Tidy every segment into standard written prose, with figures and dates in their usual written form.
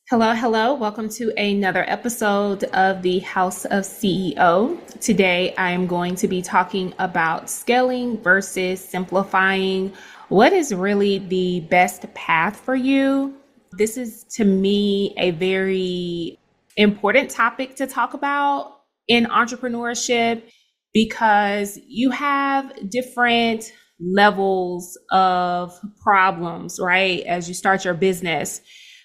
Hello, hello. Welcome to another episode of the House of CEO. Today, I am going to be talking about scaling versus simplifying. What is really the best path for you? This is, to me, a very important topic to talk about in entrepreneurship because you have different levels of problems, right? As you start your business.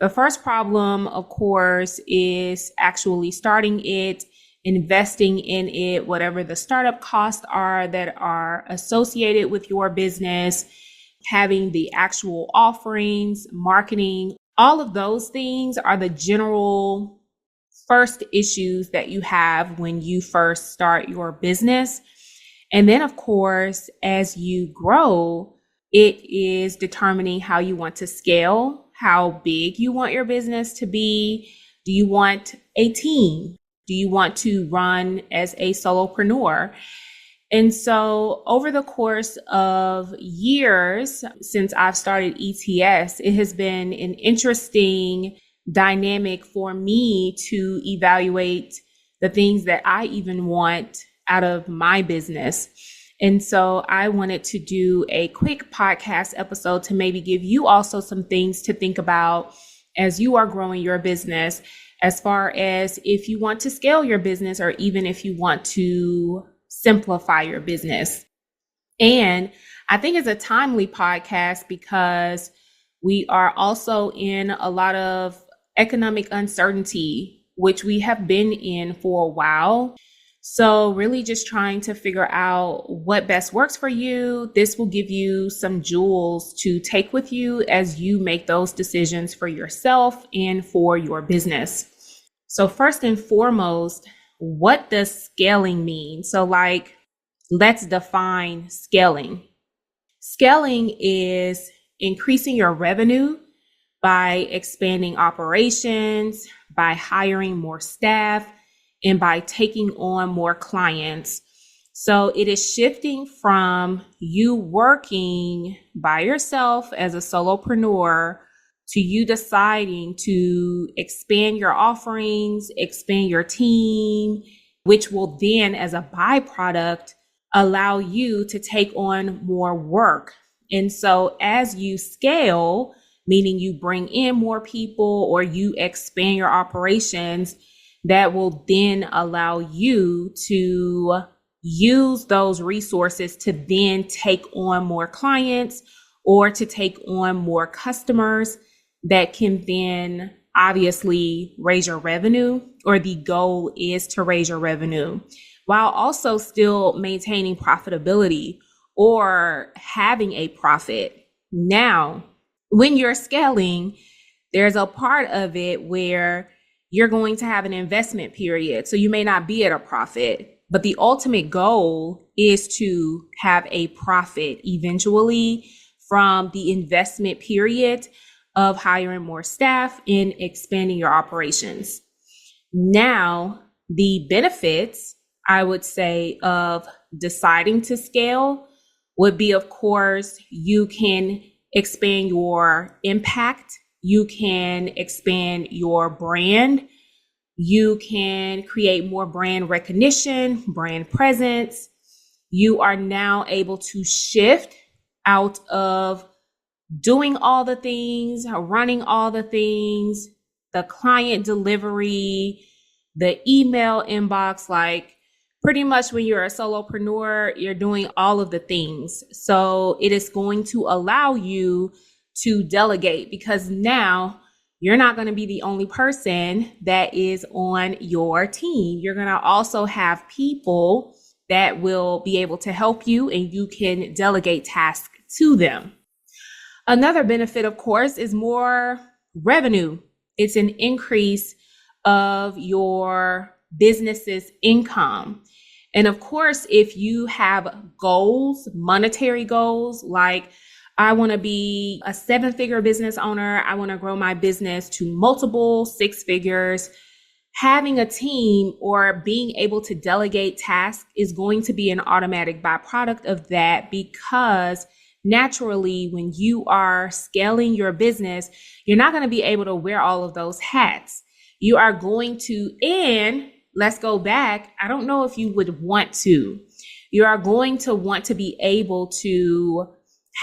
The first problem, of course, is actually starting it, investing in it, whatever the startup costs are that are associated with your business, having the actual offerings, marketing, all of those things are the general first issues that you have when you first start your business. And then, of course, as you grow, it is determining how you want to scale, how big you want your business to be. Do you want a team? Do you want to run as a solopreneur? And so over the course of years since I've started ETS, it has been an interesting dynamic for me to evaluate the things that I even want out of my business. And so I wanted to do a quick podcast episode to maybe give you also some things to think about as you are growing your business, as far as if you want to scale your business or even if you want to simplify your business. And I think it's a timely podcast because we are also in a lot of economic uncertainty, which we have been in for a while. So really just trying to figure out what best works for you. This will give you some jewels to take with you as you make those decisions for yourself and for your business. So first and foremost, what does scaling mean? So let's define scaling. Scaling is increasing your revenue by expanding operations, by hiring more staff, and by taking on more clients. So it is shifting from you working by yourself as a solopreneur to you deciding to expand your offerings, expand your team, which will then, as a byproduct, allow you to take on more work. And so as you scale, meaning you bring in more people or you expand your operations, that will then allow you to use those resources to then take on more clients or to take on more customers that can then obviously raise your revenue, or the goal is to raise your revenue while also still maintaining profitability or having a profit. Now, when you're scaling, there's a part of it where you're going to have an investment period. So you may not be at a profit, but the ultimate goal is to have a profit eventually from the investment period of hiring more staff and expanding your operations. Now, the benefits, I would say, of deciding to scale would be, of course, you can expand your impact. You can expand your brand. You can create more brand recognition, brand presence. You are now able to shift out of doing all the things, running all the things, the client delivery, the email inbox. Like pretty much when you're a solopreneur, you're doing all of the things. So it is going to allow you to delegate, because now you're not going to be the only person that is on your team. You're going to also have people that will be able to help you, and you can delegate tasks to them. Another benefit, of course, is more revenue. It's an increase of your business's income. And of course, if you have goals, monetary goals, like I want to be a 7-figure business owner, I want to grow my business to multiple 6 figures, having a team or being able to delegate tasks is going to be an automatic byproduct of that, because naturally, when you are scaling your business, you're not going to be able to wear all of those hats. You are going to, and let's go back. I don't know if you would want to. You are going to want to be able to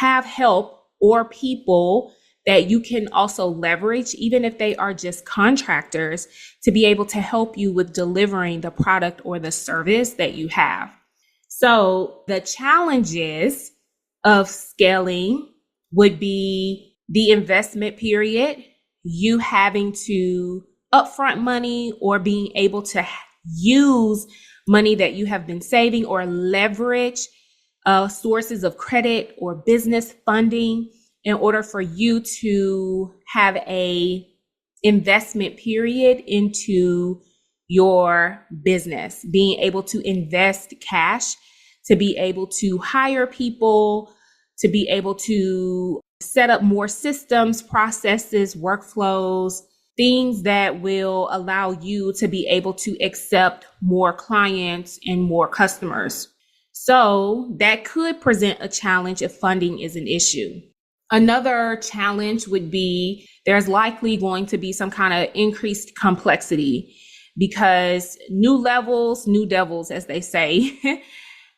have help or people that you can also leverage, even if they are just contractors, to be able to help you with delivering the product or the service that you have. So the challenges of scaling would be the investment period, you having to upfront money or being able to use money that you have been saving or leverage sources of credit or business funding in order for you to have a investment period into your business, being able to invest cash, to be able to hire people, to be able to set up more systems, processes, workflows, things that will allow you to be able to accept more clients and more customers. So that could present a challenge if funding is an issue. Another challenge would be there's likely going to be some kind of increased complexity because new levels, new devils, as they say.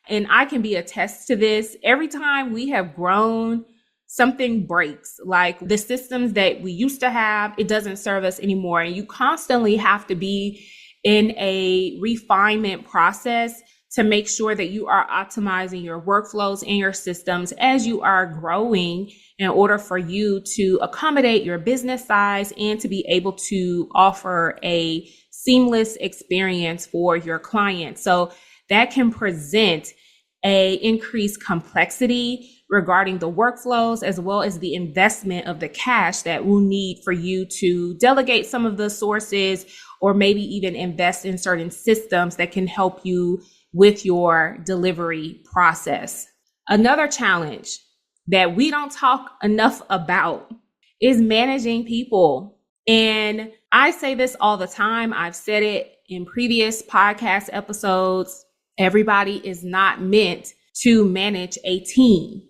And I can be attest to this. Every time we have grown, something breaks. Like the systems that we used to have, it doesn't serve us anymore. And you constantly have to be in a refinement process to make sure that you are optimizing your workflows and your systems as you are growing in order for you to accommodate your business size and to be able to offer a seamless experience for your clients. So that can present a increased complexity regarding the workflows as well as the investment of the cash that we'll need for you to delegate some of the sources or maybe even invest in certain systems that can help you with your delivery process. Another challenge that we don't talk enough about is managing people. And I say this all the time. I've said it in previous podcast episodes. Everybody is not meant to manage a team.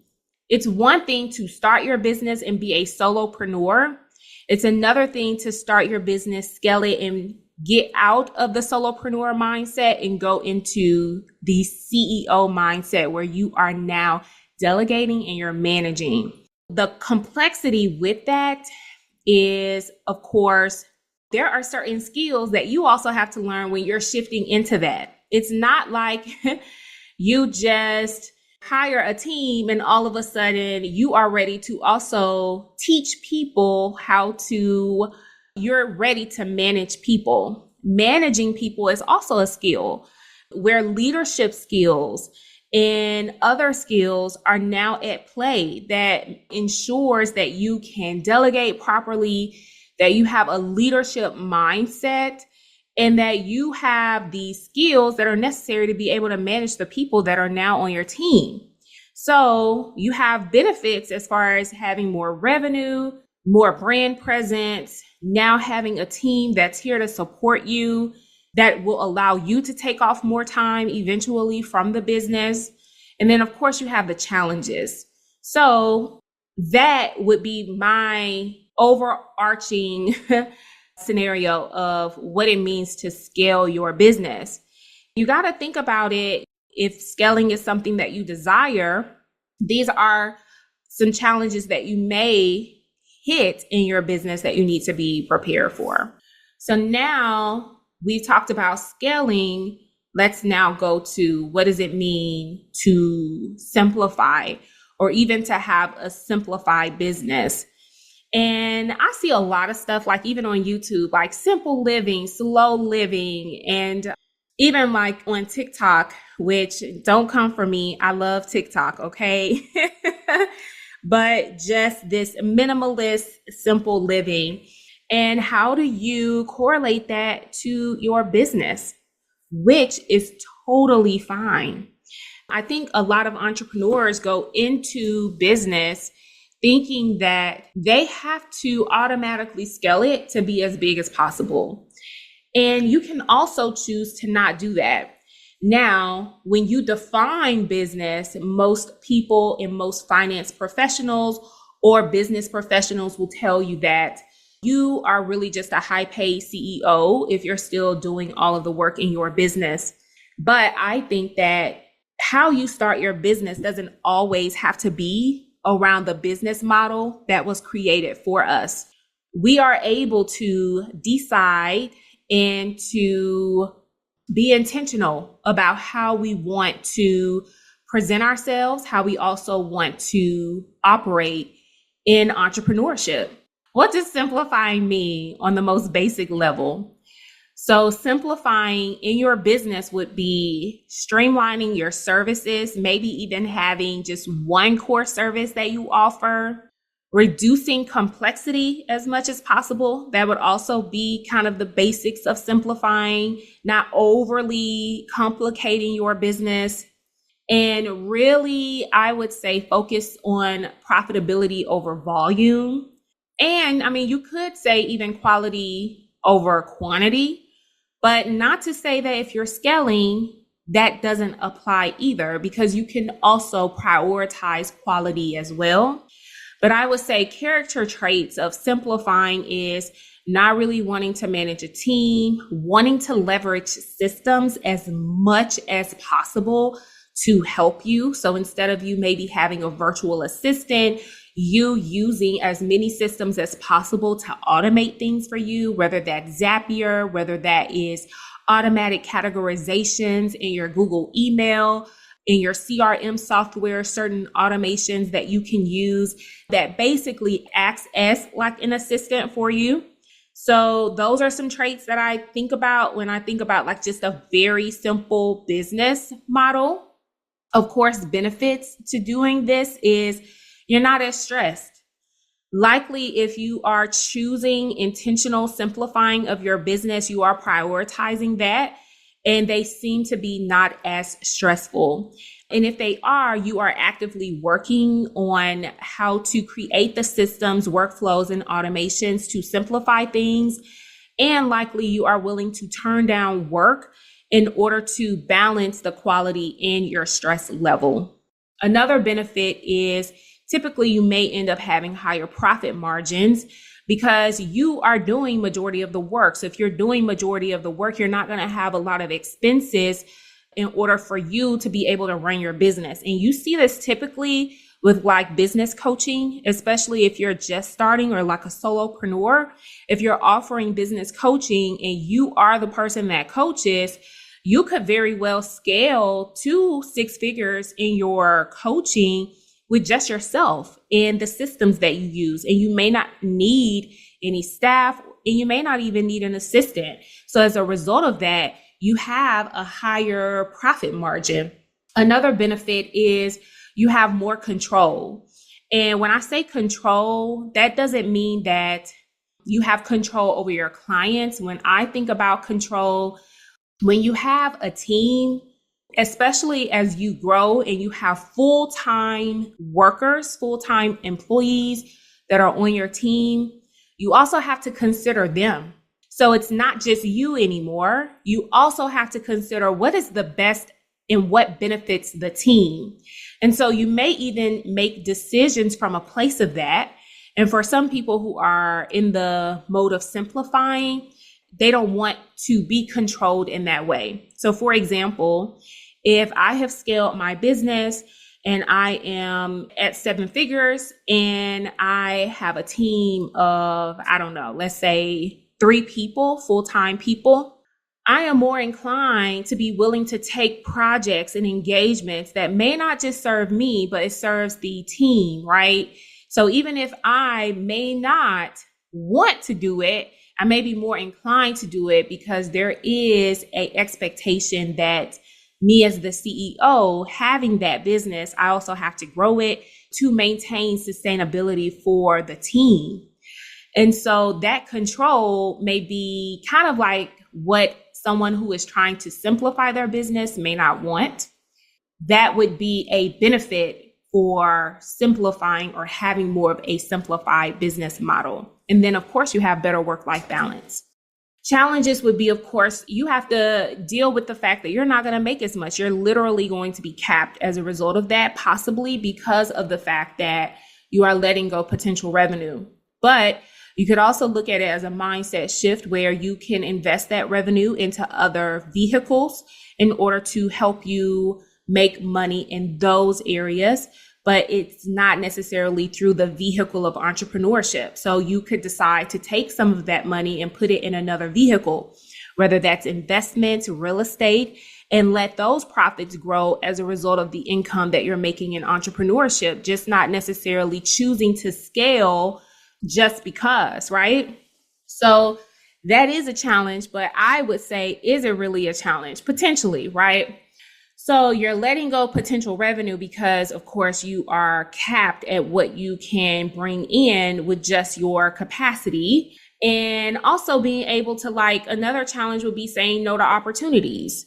It's one thing to start your business and be a solopreneur. It's another thing to start your business, scale it, and get out of the solopreneur mindset and go into the CEO mindset where you are now delegating and you're managing. The complexity with that is, of course, there are certain skills that you also have to learn when you're shifting into that. It's not like you just hire a team and all of a sudden you are ready to also teach people you're ready to manage people. Managing people is also a skill where leadership skills and other skills are now at play that ensures that you can delegate properly, that you have a leadership mindset, and that you have the skills that are necessary to be able to manage the people that are now on your team. So you have benefits as far as having more revenue, more brand presence, now having a team that's here to support you, that will allow you to take off more time eventually from the business. And then, of course, you have the challenges. So that would be my overarching scenario of what it means to scale your business. You got to think about it. If scaling is something that you desire, these are some challenges that you may hit in your business that you need to be prepared for. So now we've talked about scaling. Let's now go to what does it mean to simplify or even to have a simplified business. And I see a lot of stuff like even on YouTube, like simple living, slow living, and even like on TikTok, which don't come for me. I love TikTok, okay? But just this minimalist, simple living. And how do you correlate that to your business, which is totally fine. I think a lot of entrepreneurs go into business thinking that they have to automatically scale it to be as big as possible. And you can also choose to not do that. Now, when you define business, most people and most finance professionals or business professionals will tell you that you are really just a high paid CEO if you're still doing all of the work in your business. But I think that how you start your business doesn't always have to be around the business model that was created for us. We are able to decide and to be intentional about how we want to present ourselves, how we also want to operate in entrepreneurship. What does simplifying mean on the most basic level? So simplifying in your business would be streamlining your services, maybe even having just one core service that you offer, reducing complexity as much as possible. That would also be kind of the basics of simplifying, not overly complicating your business. And really, I would say focus on profitability over volume. And I mean, you could say even quality over quantity, but not to say that if you're scaling, that doesn't apply either, because you can also prioritize quality as well. But I would say character traits of simplifying is not really wanting to manage a team, wanting to leverage systems as much as possible to help you. So instead of you maybe having a virtual assistant, you using as many systems as possible to automate things for you, whether that's Zapier, whether that is automatic categorizations in your Google email, in your CRM software, certain automations that you can use that basically acts as like an assistant for you. So those are some traits that I think about when I think about like just a very simple business model. Of course, benefits to doing this is you're not as stressed. Likely, if you are choosing intentional simplifying of your business, you are prioritizing that, and they seem to be not as stressful. And if they are, you are actively working on how to create the systems, workflows, and automations to simplify things. And likely you are willing to turn down work in order to balance the quality in your stress level. Another benefit is typically you may end up having higher profit margins because you are doing majority of the work. So if you're doing majority of the work, you're not going to have a lot of expenses in order for you to be able to run your business. And you see this typically with like business coaching, especially if you're just starting or like a solopreneur. If you're offering business coaching and you are the person that coaches, you could very well scale to 6 figures in your coaching with just yourself and the systems that you use. And you may not need any staff, and you may not even need an assistant. So as a result of that, you have a higher profit margin. Another benefit is you have more control. And when I say control, that doesn't mean that you have control over your clients. When I think about control, when you have a team, especially as you grow and you have full-time workers, full-time employees that are on your team, you also have to consider them. So it's not just you anymore. You also have to consider what is the best and what benefits the team. And so you may even make decisions from a place of that. And for some people who are in the mode of simplifying, they don't want to be controlled in that way. So for example, if I have scaled my business and I am at 7 figures and I have a team of, I don't know, let's say 3 people, full-time people, I am more inclined to be willing to take projects and engagements that may not just serve me, but it serves the team, right? So even if I may not want to do it, I may be more inclined to do it because there is an expectation that me as the CEO having that business, I also have to grow it to maintain sustainability for the team. And so that control may be kind of like what someone who is trying to simplify their business may not want. That would be a benefit for simplifying or having more of a simplified business model. And then, of course, you have better work-life balance. Challenges would be, of course, you have to deal with the fact that you're not going to make as much. You're literally going to be capped as a result of that, possibly because of the fact that you are letting go potential revenue. But you could also look at it as a mindset shift where you can invest that revenue into other vehicles in order to help you make money in those areas. But it's not necessarily through the vehicle of entrepreneurship. So you could decide to take some of that money and put it in another vehicle, whether that's investments, real estate, and let those profits grow as a result of the income that you're making in entrepreneurship, just not necessarily choosing to scale just because, right? So that is a challenge, but I would say, is it really a challenge? Potentially, right? So you're letting go potential revenue because, of course, you are capped at what you can bring in with just your capacity. And also being able to, like, another challenge would be saying no to opportunities.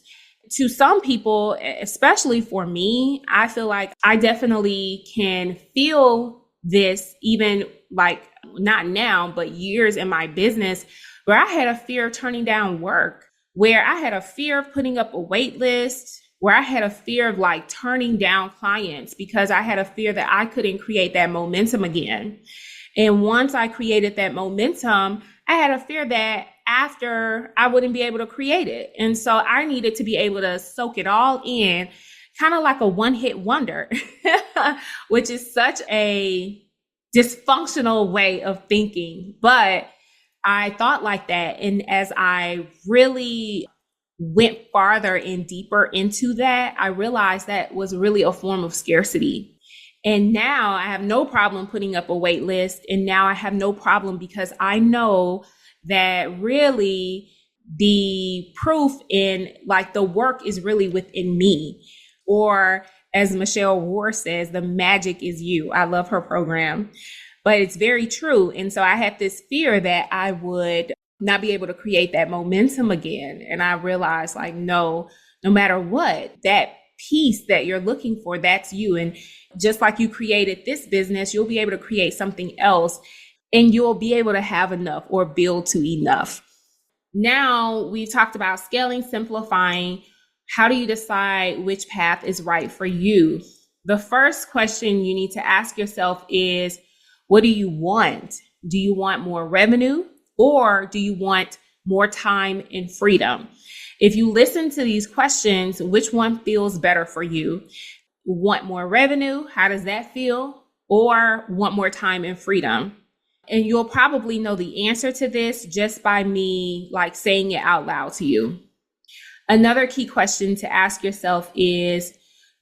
To some people, especially for me, I feel like I definitely can feel this even like not now, but years in my business where I had a fear of turning down work, where I had a fear of putting up a wait list, where I had a fear of like turning down clients because I had a fear that I couldn't create that momentum again. And once I created that momentum, I had a fear that after I wouldn't be able to create it. And so I needed to be able to soak it all in, kind of like a one-hit wonder, which is such a dysfunctional way of thinking. But I thought like that. And as I really went farther and deeper into that, I realized that was really a form of scarcity. And now I have no problem putting up a wait list. And now I have no problem because I know that really the proof in like the work is really within me. Or as Michelle Rohr says, the magic is you. I love her program, but it's very true. And so I had this fear that I would not be able to create that momentum again. And I realized like, no matter what, that piece that you're looking for, that's you. And just like you created this business, you'll be able to create something else and you'll be able to have enough or build to enough. Now we've talked about scaling, simplifying. How do you decide which path is right for you? The first question you need to ask yourself is, what do you want? Do you want more revenue or do you want more time and freedom? If you listen to these questions, which one feels better for you? Want more revenue? How does that feel? Or want more time and freedom? And you'll probably know the answer to this just by me like saying it out loud to you. Another key question to ask yourself is,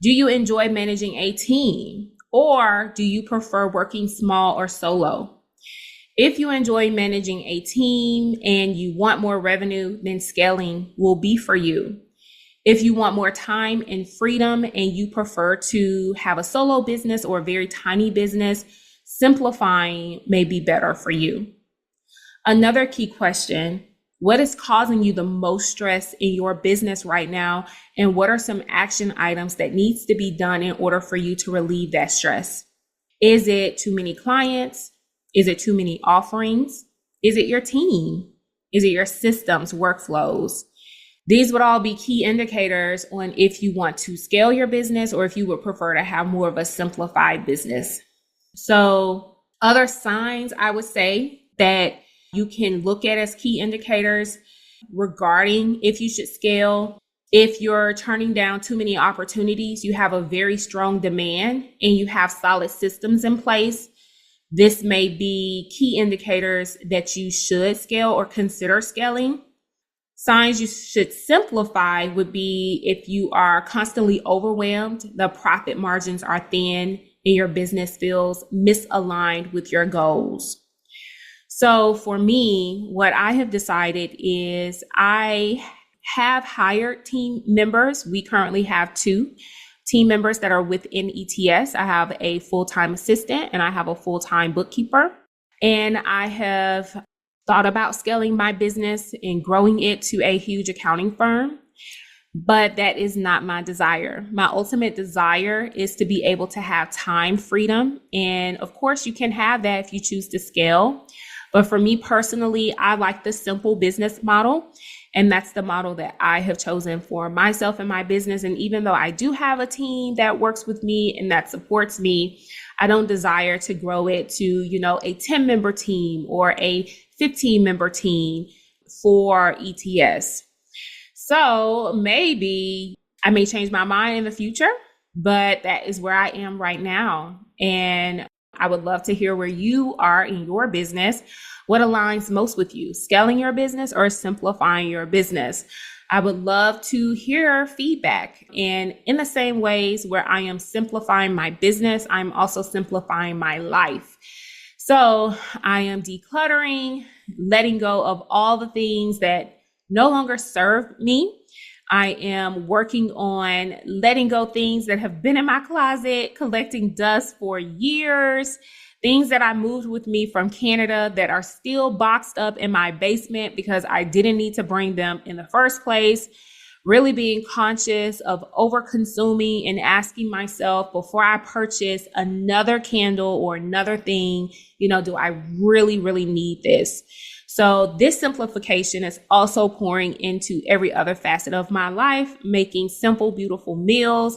do you enjoy managing a team or do you prefer working small or solo? If you enjoy managing a team and you want more revenue, then scaling will be for you. If you want more time and freedom and you prefer to have a solo business or a very tiny business, simplifying may be better for you. Another key question, what is causing you the most stress in your business right now? And what are some action items that needs to be done in order for you to relieve that stress? Is it too many clients? Is it too many offerings? Is it your team? Is it your systems, workflows? These would all be key indicators on if you want to scale your business or if you would prefer to have more of a simplified business. So other signs I would say that you can look at as key indicators regarding if you should scale. If you're turning down too many opportunities, you have a very strong demand and you have solid systems in place. This may be key indicators that you should scale or consider scaling. Signs you should simplify would be if you are constantly overwhelmed, the profit margins are thin, and your business feels misaligned with your goals. So for me, what I have decided is I have hired team members. We currently have 2 team members that are within ETS. I have a full-time assistant and I have a full-time bookkeeper. And I have thought about scaling my business and growing it to a huge accounting firm. But that is not my desire. My ultimate desire is to be able to have time freedom. And of course, you can have that if you choose to scale. But for me personally, I like the simple business model. And that's the model that I have chosen for myself and my business. And even though I do have a team that works with me and that supports me, I don't desire to grow it to, a 10-member team or a 15-member team for ETS. So maybe I may change my mind in the future, but that is where I am right now. And I would love to hear where you are in your business. What aligns most with you, scaling your business or simplifying your business? I would love to hear feedback. And in the same ways where I am simplifying my business, I'm also simplifying my life. So I am decluttering, letting go of all the things that no longer serve me. I am working on letting go things that have been in my closet, collecting dust for years, things that I moved with me from Canada that are still boxed up in my basement because I didn't need to bring them in the first place. Really being conscious of over consuming and asking myself before I purchase another candle or another thing, do I really, really need this? So this simplification is also pouring into every other facet of my life, making simple, beautiful meals,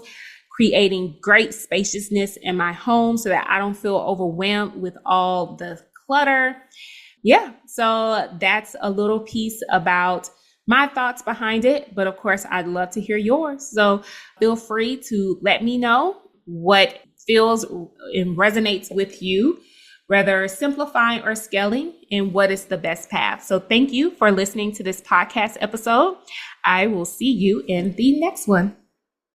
creating great spaciousness in my home so that I don't feel overwhelmed with all the clutter. Yeah, so that's a little piece about my thoughts behind it. But of course, I'd love to hear yours. So feel free to let me know what feels and resonates with you, whether simplifying or scaling, and what is the best path. So thank you for listening to this podcast episode. I will see you in the next one.